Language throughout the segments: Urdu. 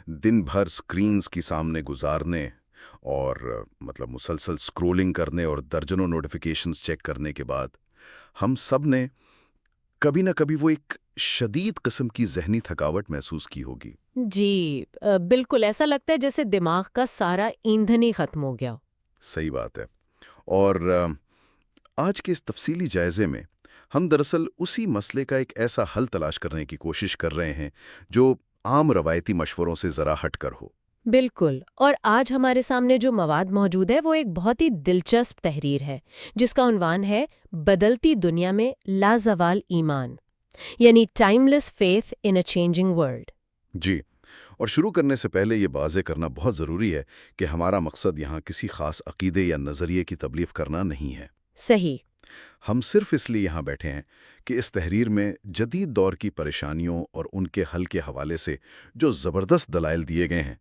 دن بھر سکرینز کی سامنے گزارنے اور مسلسل سکرولنگ کرنے اور درجنوں نوٹیفیکیشنز چیک کرنے کے بعد ہم سب نے کبھی نہ کبھی وہ ایک شدید قسم کی ذہنی تھکاوٹ محسوس کی ہوگی۔ جی بالکل ایسا لگتا ہے جیسے دماغ کا سارا ایندھن ہی ختم ہو گیا۔ صحیح بات ہے۔ اور آج کے اس تفصیلی جائزے میں ہم دراصل اسی مسئلے کا ایک ایسا حل تلاش کرنے کی کوشش کر رہے ہیں جو عام روایتی مشوروں سے ذرا ہٹ کر ہو۔ بالکل، اور آج ہمارے سامنے جو مواد موجود ہے وہ ایک بہت ہی دلچسپ تحریر ہے جس کا عنوان ہے بدلتی دنیا میں لازوال ایمان، یعنی timeless faith in a changing world. جی، اور شروع کرنے سے پہلے یہ واضح کرنا بہت ضروری ہے کہ ہمارا مقصد یہاں کسی خاص عقیدے یا نظریے کی تبلیغ کرنا نہیں ہے۔ صحیح۔ ہم صرف اس لیے یہاں بیٹھے ہیں کہ اس تحریر میں جدید دور کی پریشانیوں اور ان کے حل کے حوالے سے جو زبردست دلائل دیے گئے ہیں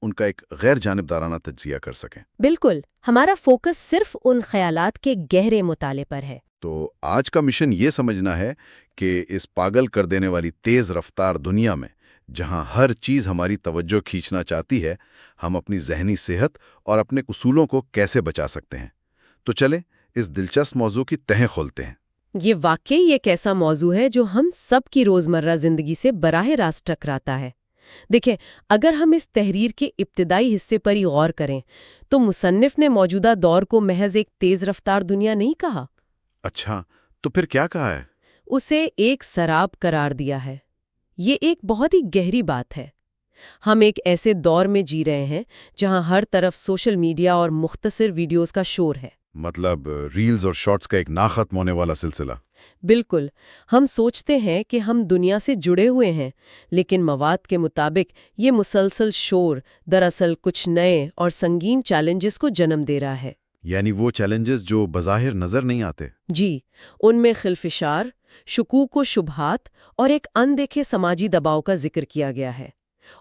ان کا ایک غیر جانبدارانہ تجزیہ کر سکیں۔ بالکل، ہمارا فوکس صرف ان خیالات کے گہرے مطالعے پر ہے۔ تو آج کا مشن یہ سمجھنا ہے کہ اس پاگل کر دینے والی تیز رفتار دنیا میں جہاں ہر چیز ہماری توجہ کھینچنا چاہتی ہے، ہم اپنی ذہنی صحت اور اپنے اصولوں کو کیسے بچا سکتے ہیں۔ تو چلیں اس دلچسپ موضوع کی تہیں کھولتے ہیں۔ یہ واقعی ایک ایسا موضوع ہے جو ہم سب کی روزمرہ زندگی سے براہ راست ٹکراتا ہے۔ دیکھیں، اگر ہم اس تحریر کے ابتدائی حصے پر ہی غور کریں تو مصنف نے موجودہ دور کو محض ایک تیز رفتار دنیا نہیں کہا۔ اچھا، تو پھر کیا کہا ہے؟ اسے ایک سراب قرار دیا ہے۔ یہ ایک بہت ہی گہری بات ہے۔ ہم ایک ایسے دور میں جی رہے ہیں جہاں ہر طرف سوشل میڈیا اور مختصر ویڈیوز کا شور ہے۔ ریلز اور شارٹس کا ایک نہ ختم ہونے والا سلسلہ۔ بالکل، ہم سوچتے ہیں کہ ہم دنیا سے جڑے ہوئے ہیں، لیکن مواد کے مطابق یہ مسلسل شور دراصل کچھ نئے اور سنگین چیلنجز کو جنم دے رہا ہے۔ یعنی وہ چیلنجز جو بظاہر نظر نہیں آتے۔ جی، ان میں خلفشار، شکوک و شبہات اور ایک اندیکھے سماجی دباؤ کا ذکر کیا گیا ہے۔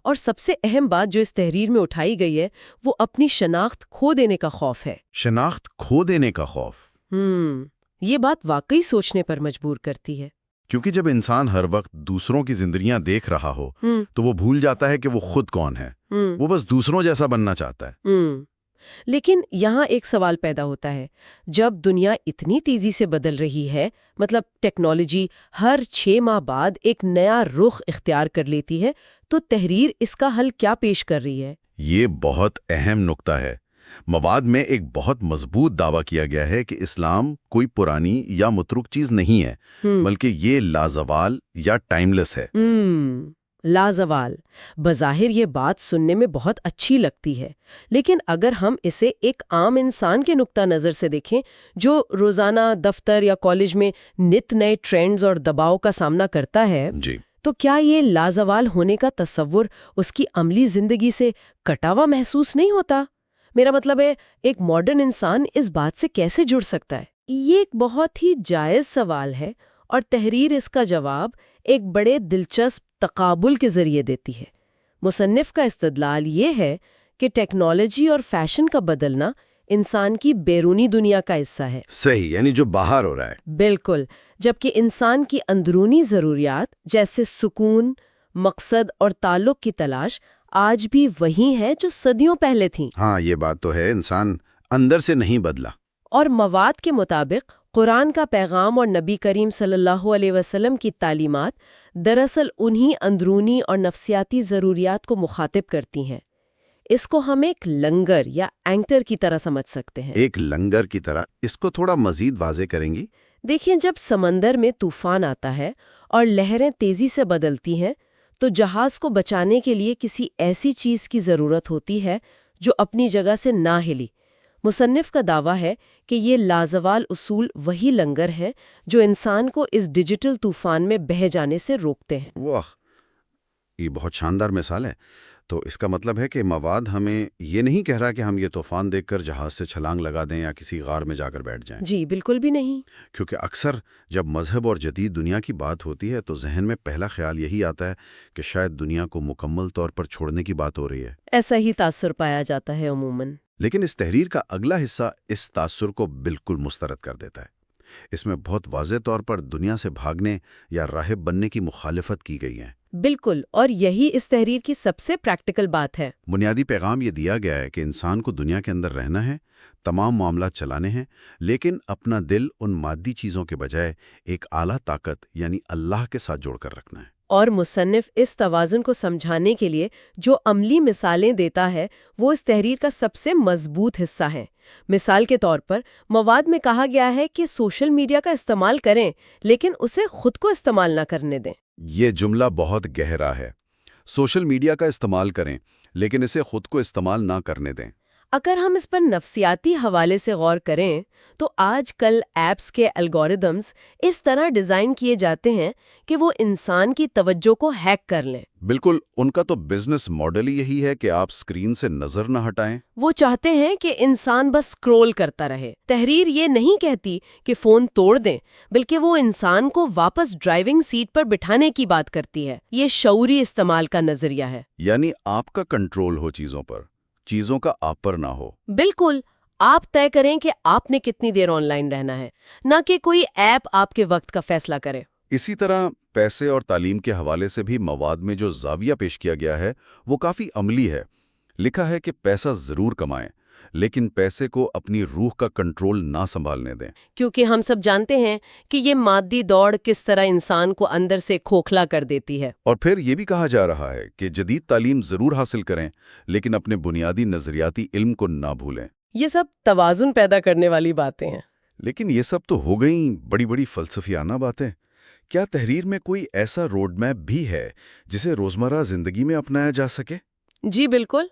اور سب سے اہم بات جو اس تحریر میں اٹھائی گئی ہے وہ اپنی شناخت کھو دینے کا خوف ہے۔ شناخت کھو دینے کا خوف۔ یہ بات واقعی سوچنے پر مجبور کرتی ہے۔ کیونکہ جب انسان ہر وقت دوسروں کی زندگیاں دیکھ رہا ہو تو وہ بھول جاتا ہے کہ وہ خود کون ہے۔ وہ بس دوسروں جیسا بننا چاہتا ہے۔ لیکن یہاں ایک سوال پیدا ہوتا ہے، جب دنیا اتنی تیزی سے بدل رہی ہے، ٹیکنالوجی ہر 6 ماہ بعد ایک نیا رخ اختیار کر لیتی ہے، تو تحریر اس کا حل کیا پیش کر رہی ہے؟ یہ بہت اہم نقطہ ہے۔ مواد میں ایک بہت مضبوط دعویٰ کیا گیا ہے کہ اسلام کوئی پرانی یا متروک چیز نہیں ہے، بلکہ یہ لازوال یا ٹائم لیس ہے۔ لازوال، بظاہر یہ بات سننے میں بہت اچھی لگتی ہے، لیکن اگر ہم اسے ایک عام انسان کے نقطہ نظر سے دیکھیں جو روزانہ دفتر یا کالج میں نت نئے ٹرینڈز اور دباؤ کا سامنا کرتا ہے، تو کیا یہ لازوال ہونے کا تصور اس کی عملی زندگی سے کٹا ہوا محسوس نہیں ہوتا؟ میرا مطلب ہے، ایک ماڈرن انسان اس بات سے کیسے جڑ سکتا ہے؟ یہ ایک بہت ہی جائز سوال ہے، اور تحریر اس کا جواب ایک بڑے دلچسپ تقابل کے ذریعے دیتی ہے۔ مصنف کا استدلال یہ ہے کہ ٹیکنالوجی اور فیشن کا بدلنا انسان کی بیرونی دنیا کا حصہ ہے۔ صحیح، یعنی جو باہر ہو رہا ہے۔ بالکل، جبکہ انسان کی اندرونی ضروریات جیسے سکون، مقصد اور تعلق کی تلاش آج بھی وہی ہیں جو صدیوں پہلے تھیں۔ ہاں، یہ بات تو ہے، انسان اندر سے نہیں بدلا۔ اور مواد کے مطابق قرآن کا پیغام اور نبی کریم صلی اللہ علیہ وسلم کی تعلیمات دراصل انہی اندرونی اور نفسیاتی ضروریات کو مخاطب کرتی ہیں۔ اس کو ہم ایک لنگر یا اینکر کی طرح سمجھ سکتے ہیں۔ ایک لنگر کی طرح؟ اس کو تھوڑا مزید واضح کریں گی؟ دیکھیں، جب سمندر میں طوفان آتا ہے اور لہریں تیزی سے بدلتی ہیں تو جہاز کو بچانے کے لیے کسی ایسی چیز کی ضرورت ہوتی ہے جو اپنی جگہ سے نہ ہلی۔ مصنف کا دعویٰ ہے کہ یہ لازوال اصول وہی لنگر ہیں جو انسان کو اس ڈیجیٹل طوفان میں بہہ جانے سے روکتے ہیں۔ واہ، یہ بہت شاندار مثال ہے۔ تو اس کا مطلب ہے کہ مواد ہمیں یہ نہیں کہہ رہا کہ ہم یہ طوفان دیکھ کر جہاز سے چھلانگ لگا دیں یا کسی غار میں جا کر بیٹھ جائیں۔ جی بالکل بھی نہیں۔ کیونکہ اکثر جب مذہب اور جدید دنیا کی بات ہوتی ہے تو ذہن میں پہلا خیال یہی آتا ہے کہ شاید دنیا کو مکمل طور پر چھوڑنے کی بات ہو رہی ہے۔ ایسا ہی تاثر پایا جاتا ہے عموماً۔ لیکن اس تحریر کا اگلا حصہ اس تاثر کو بالکل مسترد کر دیتا ہے۔ اس میں بہت واضح طور پر دنیا سے بھاگنے یا راہب بننے کی مخالفت کی گئی ہے۔ بالکل، اور یہی اس تحریر کی سب سے پریکٹیکل بات ہے۔ بنیادی پیغام یہ دیا گیا ہے کہ انسان کو دنیا کے اندر رہنا ہے، تمام معاملات چلانے ہیں، لیکن اپنا دل ان مادی چیزوں کے بجائے ایک اعلیٰ طاقت یعنی اللہ کے ساتھ جوڑ کر رکھنا ہے۔ اور مصنف اس توازن کو سمجھانے کے لیے جو عملی مثالیں دیتا ہے وہ اس تحریر کا سب سے مضبوط حصہ ہے۔ مثال کے طور پر مواد میں کہا گیا ہے کہ سوشل میڈیا کا استعمال کریں لیکن اسے خود کو استعمال نہ کرنے دیں۔ یہ جملہ بہت گہرا ہے۔ سوشل میڈیا کا استعمال کریں لیکن اسے خود کو استعمال نہ کرنے دیں۔ اگر ہم اس پر نفسیاتی حوالے سے غور کریں تو آج کل ایپس کے الگوریدمز اس طرح ڈیزائن کیے جاتے ہیں کہ وہ انسان کی توجہ کو ہیک کر لیں۔ بالکل، ان کا تو بزنس ماڈل ہی یہی ہے کہ آپ سکرین سے نظر نہ ہٹائیں۔ وہ چاہتے ہیں کہ انسان بس سکرول کرتا رہے۔ تحریر یہ نہیں کہتی کہ فون توڑ دیں، بلکہ وہ انسان کو واپس ڈرائیونگ سیٹ پر بٹھانے کی بات کرتی ہے۔ یہ شعوری استعمال کا نظریہ ہے، یعنی آپ کا کنٹرول ہو چیزوں پر، چیزوں کا آپ پر نہ ہو۔ بالکل، آپ طے کریں کہ آپ نے کتنی دیر آن لائن رہنا ہے، نہ کہ کوئی ایپ آپ کے وقت کا فیصلہ کرے۔ اسی طرح پیسے اور تعلیم کے حوالے سے بھی مواد میں جو زاویہ پیش کیا گیا ہے وہ کافی عملی ہے۔ لکھا ہے کہ پیسہ ضرور کمائیں لیکن پیسے کو اپنی روح کا کنٹرول نہ سنبھالنے دیں۔ کیونکہ ہم سب جانتے ہیں کہ یہ مادی دوڑ کس طرح انسان کو اندر سے کھوکھلا کر دیتی ہے۔ اور پھر یہ بھی کہا جا رہا ہے کہ جدید تعلیم ضرور حاصل کریں لیکن اپنے بنیادی نظریاتی علم کو نہ بھولیں۔ یہ سب توازن پیدا کرنے والی باتیں ہیں۔ لیکن یہ سب تو ہو گئیں بڑی بڑی فلسفیانہ باتیں۔ کیا تحریر میں کوئی ایسا روڈ میپ بھی ہے جسے روزمرہ زندگی میں اپنایا جا سکے؟ جی بالکل۔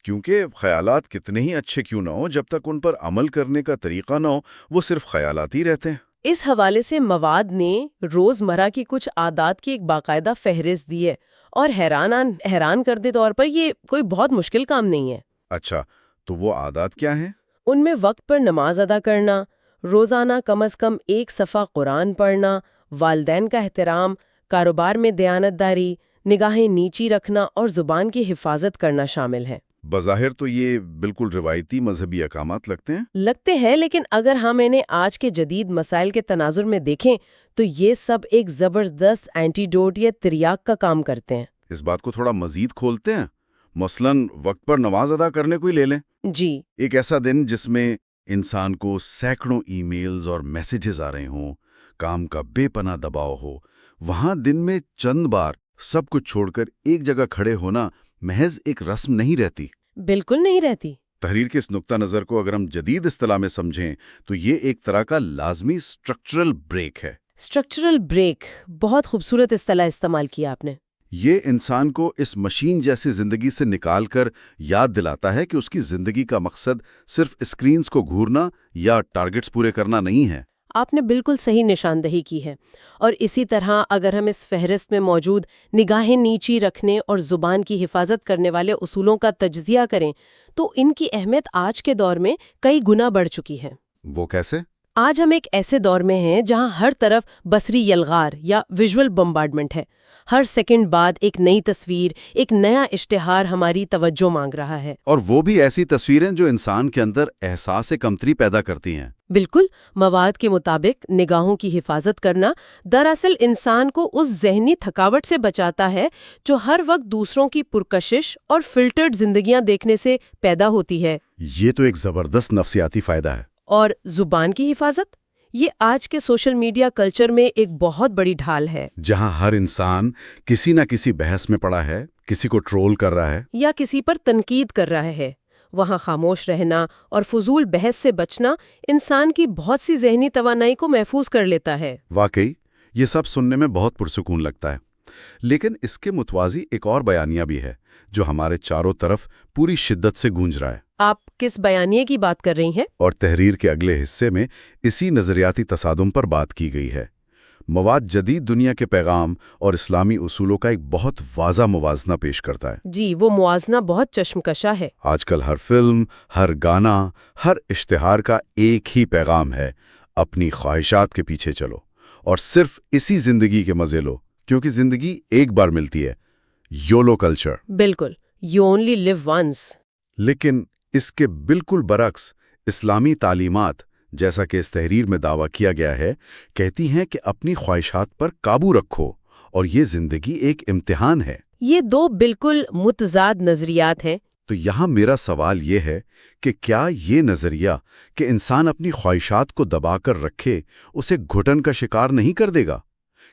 کیونکہ خیالات کتنے ہی اچھے کیوں نہ ہوں، جب تک ان پر عمل کرنے کا طریقہ نہ ہو وہ صرف خیالات ہی رہتے ہیں۔ اس حوالے سے مواد نے روزمرہ کی کچھ عادات کی ایک باقاعدہ فہرست دی ہے، اور حیران کر دے طور پر یہ کوئی بہت مشکل کام نہیں ہے۔ اچھا، تو وہ عادات کیا ہیں؟ ان میں وقت پر نماز ادا کرنا، روزانہ کم از کم ایک صفحہ قرآن پڑھنا، والدین کا احترام، کاروبار میں دیانت داری، نگاہیں نیچی رکھنا اور زبان کی حفاظت کرنا شامل ہے۔ بظاہر تو یہ بالکل روایتی مذہبی احکامات لگتے ہیں۔ لیکن اگر ہم انہیں آج کے جدید مسائل کے تناظر میں دیکھیں تو یہ سب ایک زبردست اینٹیڈوٹ یا تریاک کا کام کرتے ہیں۔ اس بات کو تھوڑا مزید کھولتے ہیں۔ مثلاً وقت پر نماز ادا کرنے کو ہی لے لیں۔ جی، ایک ایسا دن جس میں انسان کو سینکڑوں ای میلز اور میسیجز آ رہے ہوں، کام کا بے پناہ دباؤ ہو، وہاں دن میں چند بار سب کچھ چھوڑ کر ایک جگہ کھڑے ہونا محض ایک رسم نہیں رہتی۔ بالکل نہیں رہتی۔ تحریر کے اس نقطہ نظر کو اگر ہم جدید اصطلاح میں سمجھیں تو یہ ایک طرح کا لازمی اسٹرکچرل بریک ہے۔ اسٹرکچرل بریک، بہت خوبصورت اصطلاح استعمال کیا آپ نے۔ یہ انسان کو اس مشین جیسی زندگی سے نکال کر یاد دلاتا ہے کہ اس کی زندگی کا مقصد صرف اسکرینز کو گھورنا یا ٹارگٹس پورے کرنا نہیں ہے۔ آپ نے بالکل صحیح نشاندہی کی ہے، اور اسی طرح اگر ہم اس فہرست میں موجود نگاہیں نیچی رکھنے اور زبان کی حفاظت کرنے والے اصولوں کا تجزیہ کریں تو ان کی اہمیت آج کے دور میں کئی گنا بڑھ چکی ہے۔ وہ کیسے؟ آج ہم ایک ایسے دور میں ہیں جہاں ہر طرف بصری یلغار یا ویژول بمبارڈمنٹ ہے۔ ہر سیکنڈ بعد ایک نئی تصویر، ایک نیا اشتہار ہماری توجہ مانگ رہا ہے، اور وہ بھی ایسی تصویریں جو انسان کے اندر احساس کمتری پیدا کرتی ہیں۔ بالکل، مواد کے مطابق نگاہوں کی حفاظت کرنا دراصل انسان کو اس ذہنی تھکاوٹ سے بچاتا ہے جو ہر وقت دوسروں کی پرکشش اور فلٹرڈ زندگیاں دیکھنے سے پیدا ہوتی ہے۔ یہ تو ایک زبردست نفسیاتی فائدہ ہے۔ اور زبان کی حفاظت، یہ آج کے سوشل میڈیا کلچر میں ایک بہت بڑی ڈھال ہے، جہاں ہر انسان کسی نہ کسی بحث میں پڑا ہے، کسی کو ٹرول کر رہا ہے یا کسی پر تنقید کر رہا ہے۔ وہاں خاموش رہنا اور فضول بحث سے بچنا انسان کی بہت سی ذہنی توانائی کو محفوظ کر لیتا ہے۔ واقعی یہ سب سننے میں بہت پرسکون لگتا ہے، لیکن اس کے متوازی ایک اور بیانیہ بھی ہے جو ہمارے چاروں طرف پوری شدت سے گونج رہا ہے۔ آپ کس بیانیے کی بات کر رہی ہیں؟ اور تحریر کے اگلے حصے میں اسی نظریاتی تصادم پر بات کی گئی ہے۔ مواد جدید دنیا کے پیغام اور اسلامی اصولوں کا ایک بہت واضح موازنہ پیش کرتا ہے۔ جی، وہ موازنہ بہت چشمکشا ہے۔ آج کل ہر فلم، ہر گانا، ہر اشتہار کا ایک ہی پیغام ہے: اپنی خواہشات کے پیچھے چلو اور صرف اسی زندگی کے مزے لو، کیونکہ زندگی ایک بار ملتی ہے۔ YOLO culture. بالکل، یو اونلی لیو ونس۔ لیکن اس کے بالکل برعکس اسلامی تعلیمات جیسا کہ اس تحریر میں دعویٰ کیا گیا ہے، کہتی ہیں کہ اپنی خواہشات پر قابو رکھو اور یہ زندگی ایک امتحان ہے۔ یہ دو بالکل متضاد نظریات ہیں۔ تو یہاں میرا سوال یہ ہے کہ کیا یہ نظریہ کہ انسان اپنی خواہشات کو دبا کر رکھے اسے گھٹن کا شکار نہیں کر دے گا؟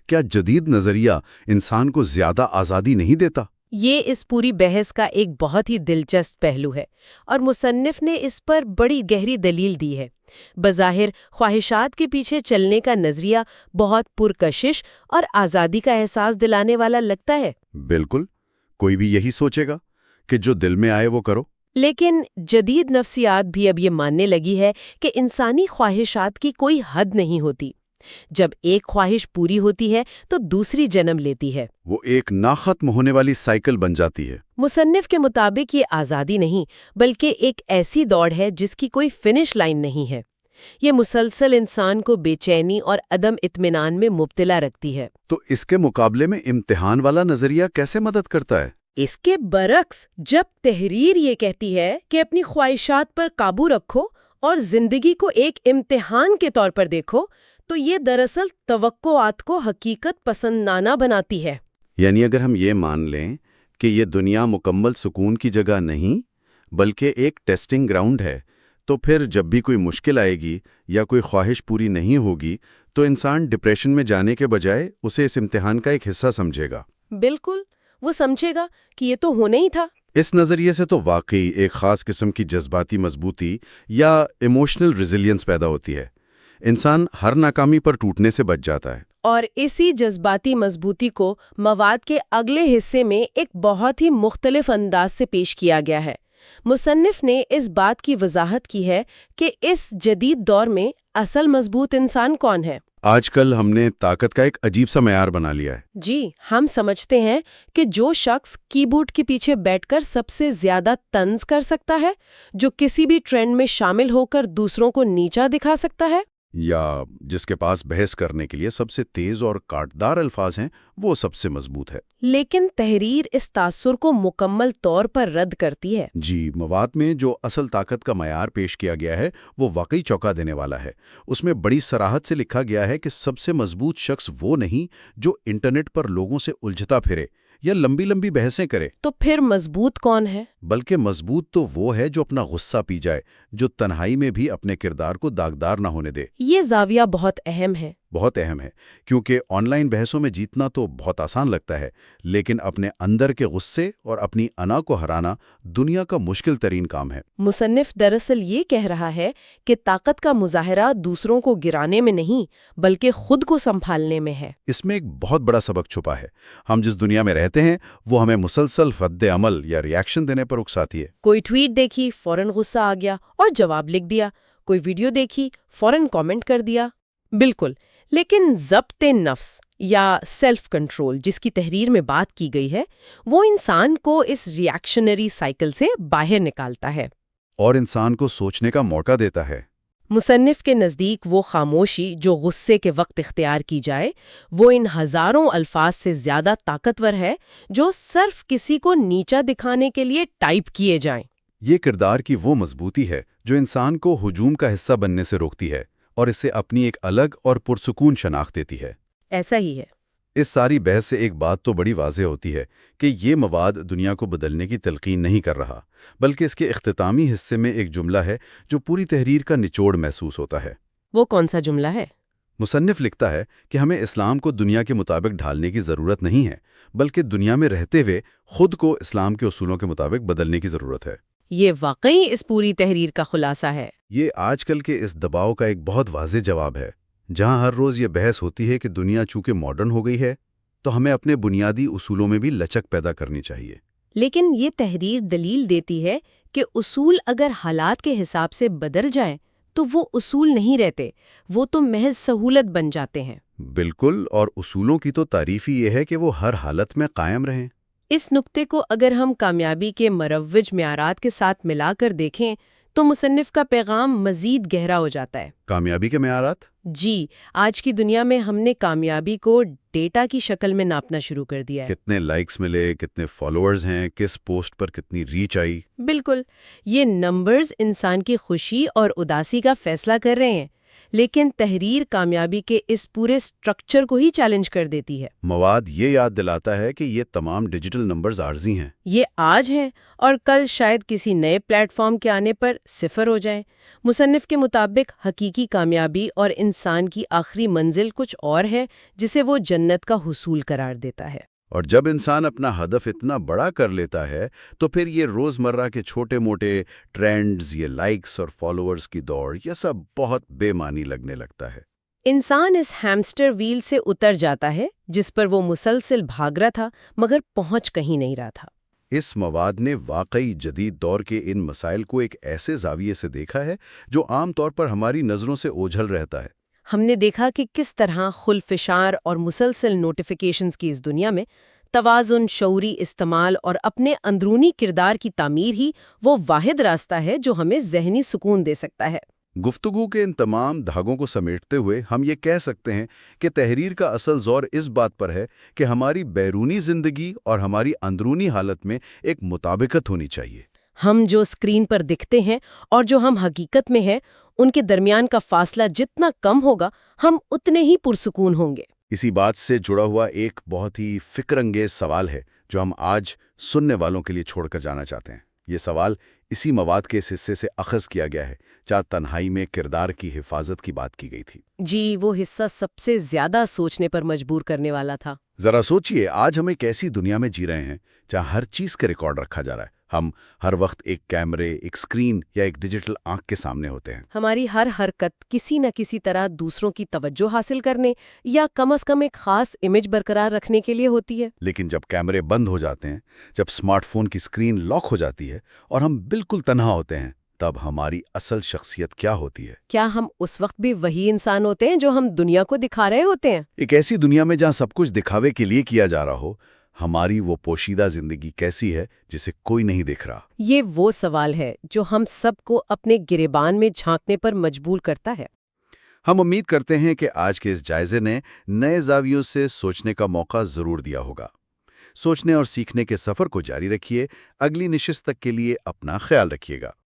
کیا جدید نظریہ انسان کو زیادہ آزادی نہیں دیتا؟ یہ اس پوری بحث کا ایک بہت ہی دلچسپ پہلو ہے اور مصنف نے اس پر بڑی گہری دلیل دی ہے۔ بظاہر خواہشات کے پیچھے چلنے کا نظریہ بہت پرکشش اور آزادی کا احساس دلانے والا لگتا ہے۔ بالکل، کوئی بھی یہی سوچے گا کہ جو دل میں آئے وہ کرو۔ لیکن جدید نفسیات بھی اب یہ ماننے لگی ہے کہ انسانی خواہشات کی کوئی حد نہیں ہوتی۔ جب ایک خواہش پوری ہوتی ہے تو دوسری جنم لیتی ہے۔ وہ ایک نہ ختم ہونے والی سائیکل بن جاتی ہے۔ مصنف کے مطابق یہ آزادی نہیں بلکہ ایک ایسی دوڑ ہے جس کی کوئی فنش لائن نہیں ہے۔ یہ مسلسل انسان کو بے چینی اور عدم اطمینان میں مبتلا رکھتی ہے۔ تو اس کے مقابلے میں امتحان والا نظریہ کیسے مدد کرتا ہے؟ اس کے برعکس، جب تحریر یہ کہتی ہے کہ اپنی خواہشات پر قابو رکھو اور زندگی کو ایک امتحان کے طور پر دیکھو، تو یہ دراصل توقعات کو حقیقت پسندانہ بناتی ہے۔ یعنی اگر ہم یہ مان لیں کہ یہ دنیا مکمل سکون کی جگہ نہیں بلکہ ایک ٹیسٹنگ گراؤنڈ ہے، تو پھر جب بھی کوئی مشکل آئے گی یا کوئی خواہش پوری نہیں ہوگی تو انسان ڈپریشن میں جانے کے بجائے اسے اس امتحان کا ایک حصہ سمجھے گا۔ بالکل، وہ سمجھے گا کہ یہ تو ہونا ہی تھا۔ اس نظریے سے تو واقعی ایک خاص قسم کی جذباتی مضبوطی یا ایموشنل ریزیلینس پیدا ہوتی ہے۔ انسان ہر ناکامی پر ٹوٹنے سے بچ جاتا ہے۔ اور اسی جذباتی مضبوطی کو مواد کے اگلے حصے میں ایک بہت ہی مختلف انداز سے پیش کیا گیا ہے۔ مصنف نے اس بات کی وضاحت کی ہے کہ اس جدید دور میں اصل مضبوط انسان کون ہے۔ آج کل ہم نے طاقت کا ایک عجیب سا معیار بنا لیا ہے۔ جی، ہم سمجھتے ہیں کہ جو شخص کی بورڈ کے پیچھے بیٹھ کر سب سے زیادہ طنز کر سکتا ہے، جو کسی بھی ٹرینڈ میں شامل ہو کر دوسروں کو نیچا دکھا سکتا ہے، یا جس کے پاس بحث کرنے کے لیے سب سے تیز اور کاٹدار الفاظ ہیں، وہ سب سے مضبوط ہے۔ لیکن تحریر اس تاثر کو مکمل طور پر رد کرتی ہے۔ جی، مواد میں جو اصل طاقت کا معیار پیش کیا گیا ہے وہ واقعی چونکا دینے والا ہے۔ اس میں بڑی صراحت سے لکھا گیا ہے کہ سب سے مضبوط شخص وہ نہیں جو انٹرنیٹ پر لوگوں سے الجھتا پھرے یا لمبی لمبی بحثیں کرے۔ تو پھر مضبوط کون ہے؟ بلکہ مضبوط تو وہ ہے جو اپنا غصہ پی جائے، جو تنہائی میں بھی اپنے کردار کو داغدار نہ ہونے دے۔ یہ زاویہ بہت اہم ہے۔ بہت اہم ہے، کیونکہ آن لائن بحثوں میں جیتنا تو بہت آسان لگتا ہے، لیکن اپنے اندر کے غصے اور اپنی انا کو ہرانا دنیا کا مشکل ترین کام ہے۔ مصنف دراصل یہ کہہ رہا ہے کہ طاقت کا مظاہرہ دوسروں کو گرانے میں نہیں بلکہ خود کو سنبھالنے میں ہے۔ اس میں ایک بہت بڑا سبق چھپا ہے۔ ہم جس دنیا میں رہتے ہیں وہ ہمیں مسلسل رد عمل یا ری ایکشن دینے پر اکساتی ہے۔ کوئی ٹویٹ دیکھی، فوراً غصہ آ گیا اور جواب لکھ دیا۔ کوئی ویڈیو دیکھی، فوراً کامنٹ کر دیا۔ بالکل، لیکن ضبط نفس یا سیلف کنٹرول جس کی تحریر میں بات کی گئی ہے، وہ انسان کو اس ری ایکشنری سائیکل سے باہر نکالتا ہے اور انسان کو سوچنے کا موقع دیتا ہے۔ مصنف کے نزدیک وہ خاموشی جو غصے کے وقت اختیار کی جائے وہ ان ہزاروں الفاظ سے زیادہ طاقتور ہے جو صرف کسی کو نیچا دکھانے کے لیے ٹائپ کیے جائیں۔ یہ کردار کی وہ مضبوطی ہے جو انسان کو ہجوم کا حصہ بننے سے روکتی ہے اور اسے اپنی ایک الگ اور پرسکون شناخت دیتی ہے۔ ایسا ہی ہے۔ اس ساری بحث سے ایک بات تو بڑی واضح ہوتی ہے کہ یہ مواد دنیا کو بدلنے کی تلقین نہیں کر رہا، بلکہ اس کے اختتامی حصے میں ایک جملہ ہے جو پوری تحریر کا نچوڑ محسوس ہوتا ہے۔ وہ کون سا جملہ ہے؟ مصنف لکھتا ہے کہ ہمیں اسلام کو دنیا کے مطابق ڈھالنے کی ضرورت نہیں ہے، بلکہ دنیا میں رہتے ہوئے خود کو اسلام کے اصولوں کے مطابق بدلنے کی ضرورت ہے۔ یہ واقعی اس پوری تحریر کا خلاصہ ہے۔ یہ آج کل کے اس دباؤ کا ایک بہت واضح جواب ہے، جہاں ہر روز یہ بحث ہوتی ہے کہ دنیا چونکہ ماڈرن ہو گئی ہے تو ہمیں اپنے بنیادی اصولوں میں بھی لچک پیدا کرنی چاہیے۔ لیکن یہ تحریر دلیل دیتی ہے کہ اصول اگر حالات کے حساب سے بدل جائیں تو وہ اصول نہیں رہتے، وہ تو محض سہولت بن جاتے ہیں۔ بالکل، اور اصولوں کی تو تعریف ہی یہ ہے کہ وہ ہر حالت میں قائم رہیں۔ اس نقطے کو اگر ہم کامیابی کے مروج معیارات کے ساتھ ملا کر دیکھیں تو مصنف کا پیغام مزید گہرا ہو جاتا ہے۔ کامیابی کے معیارات؟ جی، آج کی دنیا میں ہم نے کامیابی کو ڈیٹا کی شکل میں ناپنا شروع کر دیا ہے۔ کتنے لائکس ملے، کتنے فالوورز ہیں، کس پوسٹ پر کتنی ریچ آئی۔ بالکل، یہ نمبرز انسان کی خوشی اور اداسی کا فیصلہ کر رہے ہیں، لیکن تحریر کامیابی کے اس پورے سٹرکچر کو ہی چیلنج کر دیتی ہے۔ مواد یہ یاد دلاتا ہے کہ یہ تمام ڈیجیٹل نمبرز عارضی ہیں۔ یہ آج ہیں اور کل شاید کسی نئے پلیٹ فارم کے آنے پر صفر ہو جائیں۔ مصنف کے مطابق حقیقی کامیابی اور انسان کی آخری منزل کچھ اور ہے جسے وہ جنت کا حصول قرار دیتا ہے۔ اور جب انسان اپنا ہدف اتنا بڑا کر لیتا ہے تو پھر یہ روزمرہ کے چھوٹے موٹے ٹرینڈز، یہ لائکس اور فالوورز کی دوڑ، یہ سب بہت بے معنی لگنے لگتا ہے۔ انسان اس ہیمسٹر ویل سے اتر جاتا ہے جس پر وہ مسلسل بھاگ رہا تھا مگر پہنچ کہیں نہیں رہا تھا۔ اس مواد نے واقعی جدید دور کے ان مسائل کو ایک ایسے زاویے سے دیکھا ہے جو عام طور پر ہماری نظروں سے اوجھل رہتا ہے۔ ہم نے دیکھا کہ کس طرح خلفشار اور مسلسل نوٹیفیکیشنز کی اس دنیا میں توازن، شعوری استعمال اور اپنے اندرونی کردار کی تعمیر ہی وہ واحد راستہ ہے جو ہمیں ذہنی سکون دے سکتا ہے۔ گفتگو کے ان تمام دھاگوں کو سمیٹتے ہوئے ہم یہ کہہ سکتے ہیں کہ تحریر کا اصل زور اس بات پر ہے کہ ہماری بیرونی زندگی اور ہماری اندرونی حالت میں ایک مطابقت ہونی چاہیے۔ ہم جو اسکرین پر دکھتے ہیں اور جو ہم حقیقت میں ہیں، ان کے درمیان کا فاصلہ جتنا کم ہوگا، ہم اتنے ہی پرسکون ہوں گے۔ اسی بات سے جڑا ہوا ایک بہت ہی فکر انگیز سوال ہے جو ہم آج سننے والوں کے لیے چھوڑ کر جانا چاہتے ہیں۔ یہ سوال اسی مواد کے اس حصے سے اخذ کیا گیا ہے جہاں تنہائی میں کردار کی حفاظت کی بات کی گئی تھی۔ جی، وہ حصہ سب سے زیادہ سوچنے پر مجبور کرنے والا تھا۔ ذرا سوچئے، آج ہم ایک ایسی دنیا میں جی رہے ہیں جہاں ہر چیز کا ریکارڈ رکھا جا رہا ہے۔ ہم ہر وقت ایک کیمرے، ایک اسکرین یا ایک ڈیجیٹل آنکھ کے سامنے ہوتے ہیں۔ ہماری ہر حرکت کسی نہ کسی طرح دوسروں کی توجہ حاصل کرنے یا کم از کم ایک خاص امیج برقرار رکھنے کے لیے ہوتی ہے۔ لیکن جب کیمرے بند ہو جاتے ہیں، جب اسمارٹ فون کی اسکرین لاک ہو جاتی ہے اور ہم بالکل تنہا ہوتے ہیں، تب ہماری اصل شخصیت کیا ہوتی ہے؟ کیا ہم اس وقت بھی وہی انسان ہوتے ہیں جو ہم دنیا کو دکھا رہے ہوتے ہیں؟ ایک ایسی دنیا میں جہاں سب کچھ دکھاوے کے لیے کیا جا رہا ہو، ہماری وہ پوشیدہ زندگی کیسی ہے جسے کوئی نہیں دیکھ رہا؟ یہ وہ سوال ہے جو ہم سب کو اپنے گریبان میں جھانکنے پر مجبور کرتا ہے۔ ہم امید کرتے ہیں کہ آج کے اس جائزے نے نئے زاویوں سے سوچنے کا موقع ضرور دیا ہوگا۔ سوچنے اور سیکھنے کے سفر کو جاری رکھیے۔ اگلی نشست تک کے لیے اپنا خیال رکھیے گا۔